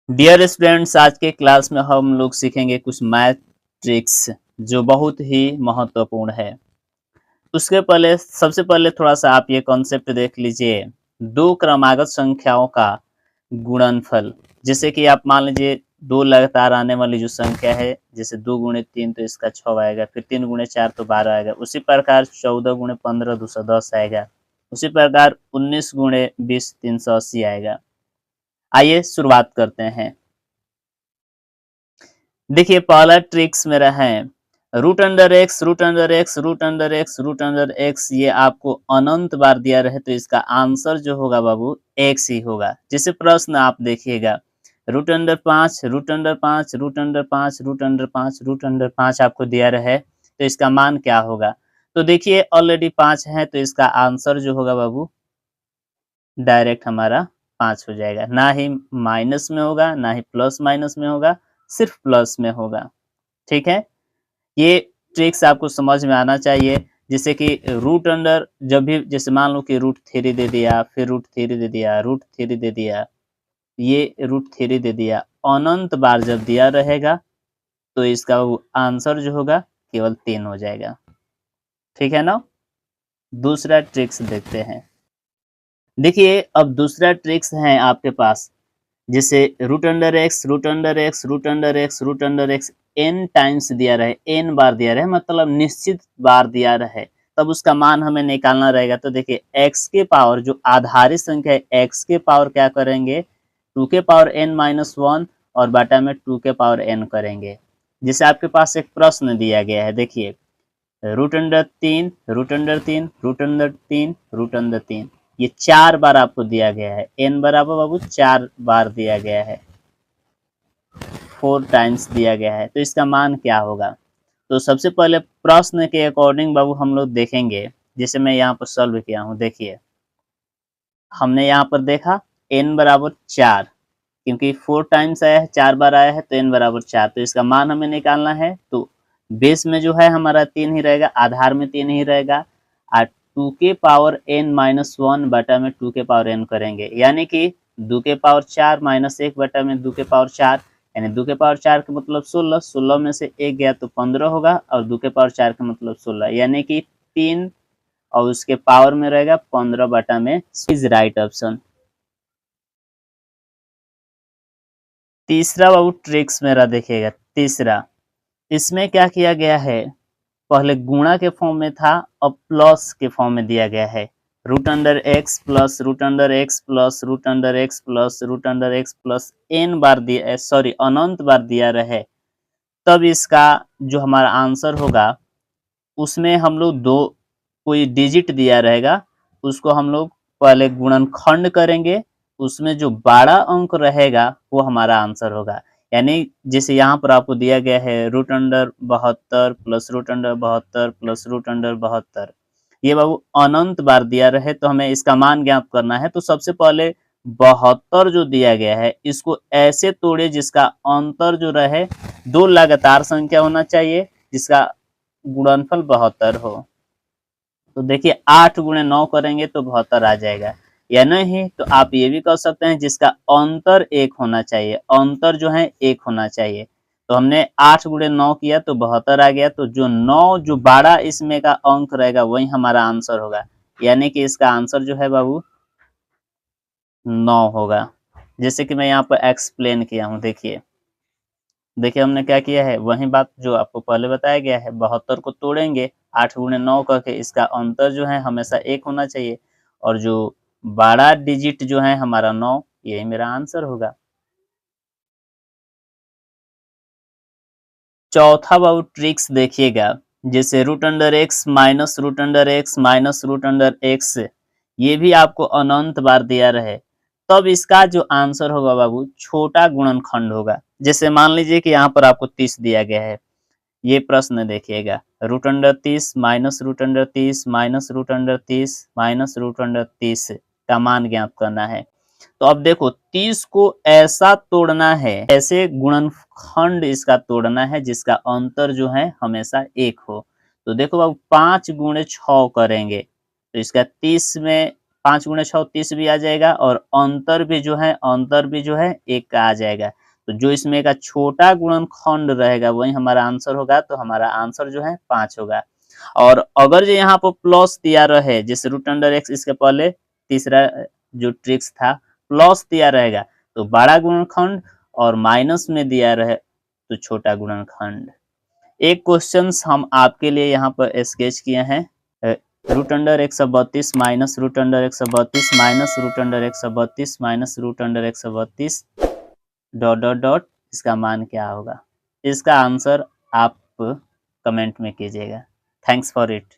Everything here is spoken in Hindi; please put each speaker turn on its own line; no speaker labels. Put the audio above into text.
डियर स्टूडेंट्स, आज के क्लास में हम लोग सीखेंगे कुछ मैथ ट्रिक्स जो बहुत ही महत्वपूर्ण है। उसके पहले सबसे पहले थोड़ा सा आप ये कॉन्सेप्ट देख लीजिए, दो क्रमागत संख्याओं का गुणनफल। जैसे कि आप मान लीजिए दो लगातार आने वाली जो संख्या है, जैसे 2 गुणे 3 तो इसका 6 आएगा, फिर 3 गुणे 4 तो 12 आएगा। उसी प्रकार 14 गुणे 15 210 आएगा। उसी प्रकार 19 गुणे 20 380 आएगा। आइए शुरुआत करते हैं। देखिए पहला ट्रिक्स मेरा है root under x, root under x, root under x, root under x. ये आपको अनंत बार दिया रहे तो इसका आंसर जो होगा बाबू एक्स ही होगा। जैसे प्रश्न आप देखिएगा, root under 5, root under 5, root under 5, root under 5, root under 5 आपको दिया रहे तो इसका मान क्या होगा। तो देखिए ऑलरेडी 5 है तो इसका आंसर जो होगा बाबू डायरेक्ट हमारा 5 हो जाएगा। ना ही माइनस में होगा, ना ही प्लस माइनस में होगा, सिर्फ प्लस में होगा। ठीक है, ये ट्रिक्स आपको समझ में आना चाहिए। जैसे कि रूट अंडर जब भी, जैसे मान लो कि √3 दे दिया, फिर √3 दे दिया, √3 दे दिया, ये √3 दे दिया, अनंत बार जब दिया रहेगा तो इसका आंसर जो होगा केवल 3 हो जाएगा। ठीक है ना। दूसरा ट्रिक्स देखते हैं। देखिए अब दूसरा ट्रिक्स है आपके पास, जैसे root under x, root under x, root under x, root under x n times दिया रहे, एन बार दिया रहे, मतलब निश्चित बार दिया रहे, तब उसका मान हमें निकालना रहेगा। तो देखिए एक्स के पावर जो आधारित संख्या है, एक्स के पावर क्या करेंगे, 2 के पावर n-1 और बाटा में 2 के पावर n करेंगे। जैसे आपके पास एक प्रश्न दिया गया है, देखिए root under 3, root under 3, root under 3, root under 3, ये 4 बार आपको दिया गया है। n बराबर बाबू 4 बार दिया गया है, 4 टाइम्स दिया गया है, तो इसका मान क्या होगा। तो सबसे पहले प्रश्न के अकॉर्डिंग बाबू हम लोग देखेंगे। जैसे मैं यहाँ पर सॉल्व किया हूँ, देखिए हमने यहाँ पर देखा n बराबर 4, क्योंकि 4 टाइम्स आया है, 4 बार आया है तो n बराबर 4, तो इसका मान हमें निकालना है। तो बेस में जो है हमारा 3 ही रहेगा, आधार में 3 ही रहेगा, और 2 के पावर n-1 बटा में 2 के पावर n करेंगे, यानी कि 2 के पावर 4 माइनस 1 बटा में 2 के पावर 4, यानी 2 के पावर 4 का मतलब 16, 16 में से 1 गया तो 15 होगा, और 2 के पावर 4 का मतलब 16, यानी कि 3 और उसके पावर में रहेगा 15 बटा में, इज राइट ऑप्शन। तीसरा बाबू ट्रिक्स मेरा देखिएगा, तीसरा इसमें क्या किया गया है, पहले गुणा के फॉर्म में था, अब प्लस के फॉर्म में दिया गया है। Root under x plus root under x plus root under x plus root under x plus n बार दिया, सॉरी अनंत बार दिया रहे, तब इसका जो हमारा आंसर होगा उसमें हम लोग दो कोई डिजिट दिया रहेगा, उसको हम लोग पहले गुणनखंड करेंगे, उसमें जो बड़ा अंक रहेगा वो हमारा आंसर होगा। यानी जैसे यहाँ पर आपको दिया गया है root under 72 plus root under 72 plus root under 72, ये बाबू अनंत बार दिया रहे तो हमें इसका मान ज्ञात करना है। तो सबसे पहले 72 जो दिया गया है इसको ऐसे तोड़े जिसका अंतर जो रहे, दो लगातार संख्या होना चाहिए जिसका गुणनफल 72 हो। तो देखिए 8 गुणे 9 करेंगे तो 72 आ जाएगा, या नहीं तो आप ये भी कर सकते हैं जिसका अंतर 1 होना चाहिए, अंतर जो है 1 होना चाहिए। तो हमने 8 गुणे 9 किया तो 72 आ गया, तो जो 9 जो बड़ा इसमें का अंक रहेगा वही हमारा आंसर होगा, यानी कि इसका आंसर जो है बाबू 9 होगा। जैसे कि मैं यहाँ पर एक्सप्लेन किया हूँ, देखिए देखिए हमने क्या किया है, वही बात जो आपको पहले बताया गया है, 72 को तोड़ेंगे 8 गुणे 9 करके, इसका अंतर जो है हमेशा 1 होना चाहिए, और जो बड़ा डिजिट जो है हमारा 9, यही मेरा आंसर होगा। चौथा बाबू ट्रिक्स देखिएगा, जैसे root under x minus root under x minus root under x, ये भी आपको अनंत बार दिया रहे, तब इसका जो आंसर होगा बाबू छोटा गुणनखंड होगा। जैसे मान लीजिए कि यहाँ पर आपको 30 दिया गया है, ये प्रश्न देखिएगा, root under 30 minus root under 30 minus root under 30 minus root under 30 का मान ज्ञात करना है। तो अब देखो 30 को ऐसा तोड़ना है, ऐसे गुणनखंड इसका तोड़ना है जिसका अंतर जो है हमेशा 1 हो। तो देखो अब 5 गुणे 6 करेंगे तो इसका 30 में 5 गुणे 6 30 भी आ जाएगा और अंतर भी जो है 1 का आ जाएगा। तो जो इसमें का छोटा गुणनखंड रहेगा वही हमारा आंसर होगा, तो हमारा आंसर जो है 5 होगा। और अगर जो यहाँ पर प्लस दिया रहे, जैसे रूट अंडर एक्स, इसके पहले तीसरा जो ट्रिक्स था प्लस दिया रहेगा तो बड़ा गुणनखंड, और माइनस में दिया रहे तो छोटा गुणनखंड। एक क्वेश्चंस हम आपके लिए यहाँ पर स्केच किए हैं, root under 132 minus root under 132 minus root under 132 minus root under 132 dot dot dot, इसका मान क्या होगा? इसका आंसर आप कमेंट में कीजिएगा। Thanks for it.